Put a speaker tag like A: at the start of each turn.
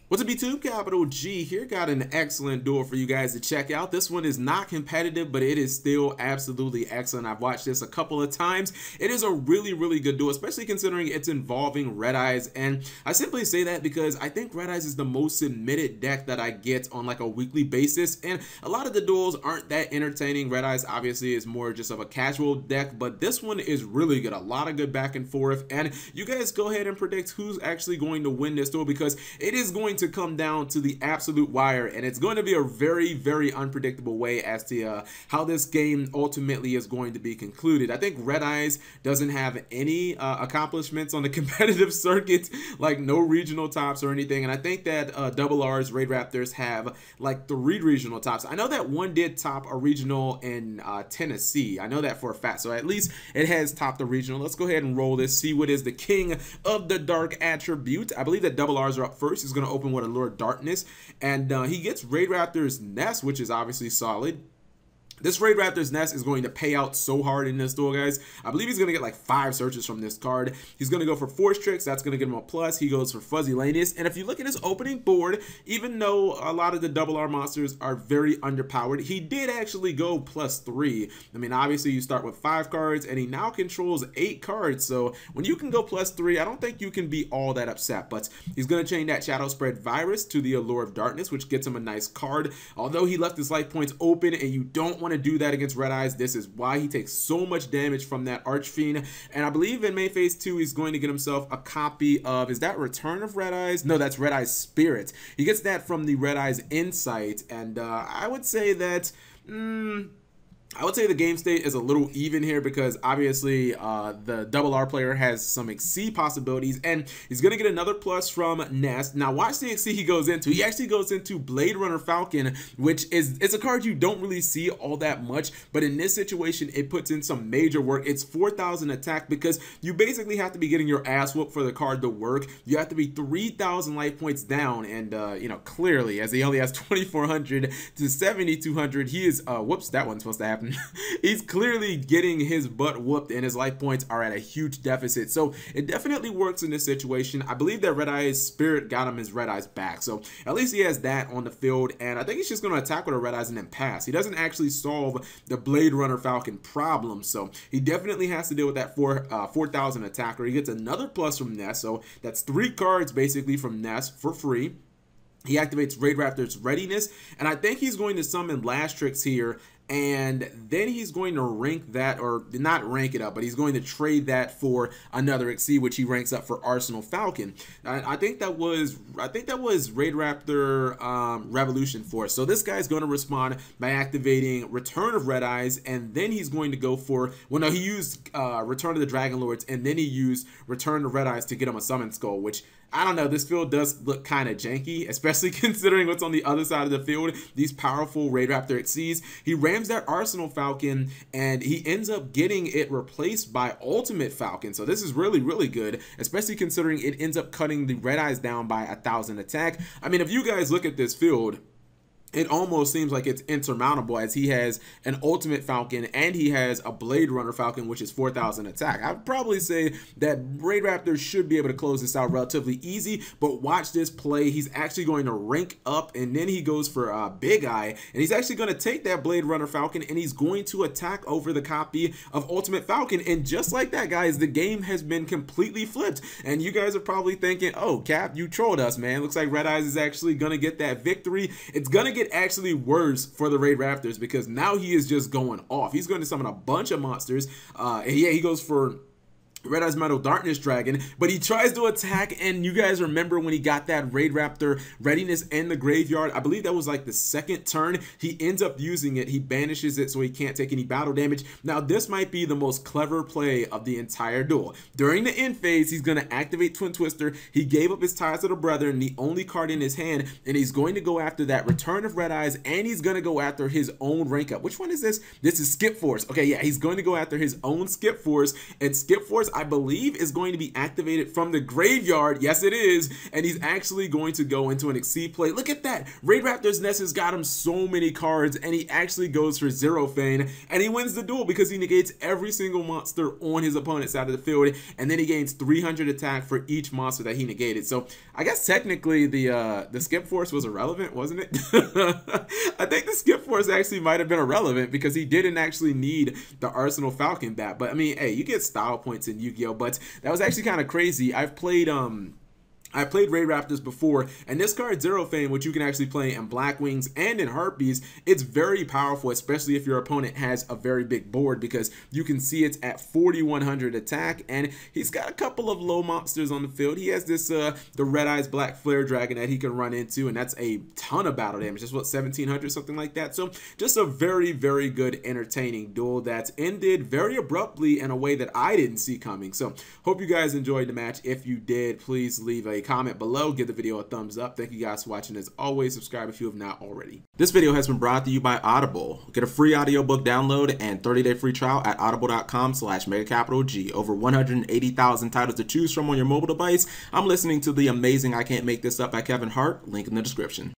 A: What's up YouTube, Capital G here. Got an excellent duel for you guys to check out. This one is not competitive, but it is still absolutely excellent. I've watched this a couple of times. It is a really good duel, especially considering it's involving Red Eyes. And I simply say that because I think Red Eyes is the most submitted deck that I get on like a weekly basis. And a lot of the duels aren't that entertaining. Red Eyes obviously is more just of a casual deck, but this one is really good. A lot of good back and forth. And you guys go ahead and predict who's actually going to win this duel, because it is going to come down to the absolute wire, and it's going to be a very unpredictable way as to how this game ultimately is going to be concluded. I think Red Eyes doesn't have any accomplishments on the competitive circuit, like no regional tops or anything, and I think that Double R's Raid Raptors have like 3 regional tops. I know that one did top a regional in Tennessee. I know that for a fact, so at least it has topped the regional. Let's go ahead and roll this, see what is the king of the dark attribute. I believe that Double R's are up first. He's going to open with a Lord Darkness, and he gets Raid Raptor's Nest, which is obviously solid. This Raid Raptor's Nest is going to pay out so hard in this duel, guys. I believe he's going to get like 5 searches from this card. He's going to go for Force Tricks. That's going to give him a plus. He goes for Fuzzy Lanius. And if you look at his opening board, even though a lot of the Double R monsters are very underpowered, he did actually go +3. I mean, obviously you start with 5 cards, and he now controls 8 cards. So when you can go +3, I don't think you can be all that upset. But he's going to chain that Shadow Spread Virus to the Allure of Darkness, which gets him a nice card. Although he left his life points open, and you don't want to do that against Red Eyes. This is why he takes so much damage from that Archfiend. And I believe in Main Phase 2 he's going to get himself a copy of, is that Return of Red Eyes? No, that's Red Eyes Spirit. He gets that from the Red Eyes Insight, and I would say that the game state is a little even here, because obviously the Double R player has some Exceed possibilities, and he's going to get another plus from Nest. Now watch the Exceed he goes into. He actually goes into Blade Runner Falcon, which is, it's a card you don't really see all that much, but in this situation it puts in some major work. It's 4,000 attack, because you basically have to be getting your ass whooped for the card to work. You have to be 3,000 life points down, and you know, clearly, as he only has 2,400 to 7,200, he is whoops, that wasn't supposed to happen. He's clearly getting his butt whooped, and his life points are at a huge deficit. So it definitely works in this situation. I believe that Red Eyes Spirit got him his Red Eyes back, so at least he has that on the field. And I think he's just going to attack with a Red Eyes and then pass. He doesn't actually solve the Blade Runner Falcon problem, so he definitely has to deal with that 4,000 attacker. He gets another plus from Nest, so that's 3 cards basically from Nest for free. He activates Raid Raptor's Readiness, and I think he's going to summon Lastrix here, and then he's going to rank that, or not rank it up, but he's going to trade that for another Exceed, which he ranks up for Arsenal Falcon. I think that was Raid Raptor Revolution Force. So this guy's going to respond by activating Return of Red Eyes, and then he's going to go for, well, no, he used Return of the Dragon Lords, and then he used Return of Red Eyes to get him a Summon Skull, which, I don't know, this field does look kind of janky, especially considering what's on the other side of the field, these powerful Raid Raptor Exceeds. He rams that Arsenal Falcon, and he ends up getting it replaced by Ultimate Falcon. So this is really good, especially considering it ends up cutting the Red Eyes down by 1,000 attack. I mean, if you guys look at this field, it almost seems like it's insurmountable, as he has an Ultimate Falcon and he has a Blade Runner Falcon, which is 4,000 attack. I'd probably say that Raid Raptor should be able to close this out relatively easy, but watch this play. He's actually going to rank up, and then he goes for Big Eye, and he's actually going to take that Blade Runner Falcon, and he's going to attack over the copy of Ultimate Falcon. And just like that, guys, the game has been completely flipped, and you guys are probably thinking, oh, Cap, you trolled us, man. Looks like Red Eyes is actually going to get that victory. It's going to get actually worse for the Raid Raptors, because now he is just going off. He's going to summon a bunch of monsters, and yeah, he goes for Red Eyes Metal Darkness Dragon, but he tries to attack, and you guys remember when he got that Raid Raptor Readiness in the graveyard, I believe that was like the 2nd turn, he ends up using it. He banishes it so he can't take any battle damage. Now this might be the most clever play of the entire duel. During the end phase, he's going to activate Twin Twister. He gave up his Ties to the Brethren, the only card in his hand, and he's going to go after that Return of Red Eyes, and he's going to go after his own rank up. Which one is this? This is Skip Force. Okay, yeah, he's going to go after his own Skip Force, and Skip Force Force, I believe, is going to be activated from the graveyard. Yes, it is. And he's actually going to go into an Exceed play. Look at that. Raid Raptor's Nest has got him so many cards, and he actually goes for Zero Fane, and he wins the duel because he negates every single monster on his opponent's side of the field, and then he gains 300 attack for each monster that he negated. So I guess technically the Skip Force was irrelevant, wasn't it? I think the Skip Force actually might have been irrelevant because he didn't actually need the Arsenal Falcon bat. But I mean, hey, you get style points in Yu-Gi-Oh! But that was actually kind of crazy. I played Raid Raptors before, and this card Zero Fane, which you can actually play in Black Wings and in Harpies, it's very powerful, especially if your opponent has a very big board, because you can see it's at 4,100 attack, and he's got a couple of low monsters on the field. He has this the Red Eyes Black Flare Dragon that he can run into, and that's a ton of battle damage. Just what, 1,700, something like that. So just a very, very good, entertaining duel that's ended very abruptly in a way that I didn't see coming. So hope you guys enjoyed the match. If you did, please leave a comment below, give the video a thumbs up. Thank you guys for watching. As always, subscribe if you have not already. This video has been brought to you by Audible. Get a free audiobook download and 30-day free trial at audible.com/MegaCapitalG. Over 180,000 titles to choose from on your mobile device. I'm listening to the amazing I Can't Make This Up by Kevin Hart. Link in the description.